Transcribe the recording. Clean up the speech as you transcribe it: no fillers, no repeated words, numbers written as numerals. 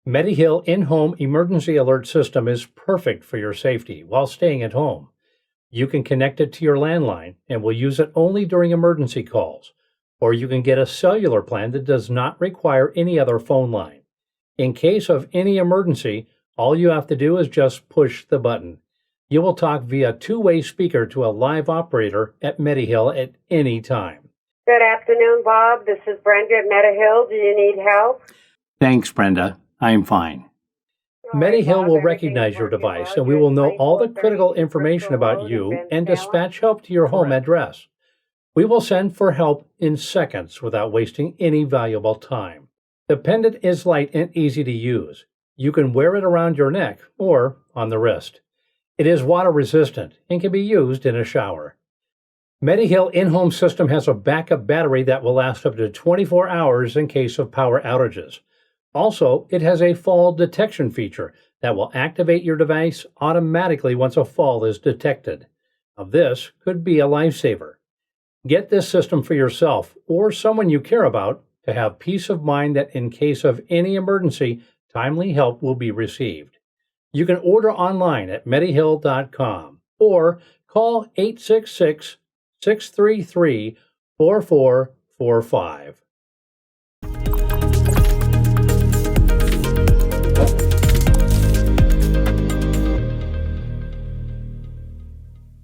Medihill in-home emergency alert system is perfect for your safety while staying at home. You can connect it to your landline and will use it only during emergency calls, or you can get a cellular plan that does not require any other phone line. In case of any emergency, all you have to do is just push the button. You will talk via two-way speaker to a live operator at Medihill at any time. Good afternoon, Bob. This is Brenda at Medihill. Do you need help? Thanks, Brenda. I am fine. Medihill will recognize your device, and we will know all the critical information about you and dispatch help to your home address. We will send for help in seconds without wasting any valuable time. The pendant is light and easy to use. You can wear it around your neck or on the wrist. It is water resistant and can be used in a shower. Medihill in-home system has a backup battery that will last up to 24 hours in case of power outages. Also, it has a fall detection feature that will activate your device automatically once a fall is detected. Now, this could be a lifesaver. Get this system for yourself or someone you care about to have peace of mind that in case of any emergency, timely help will be received. You can order online at medihill.com or call 866-633-4445.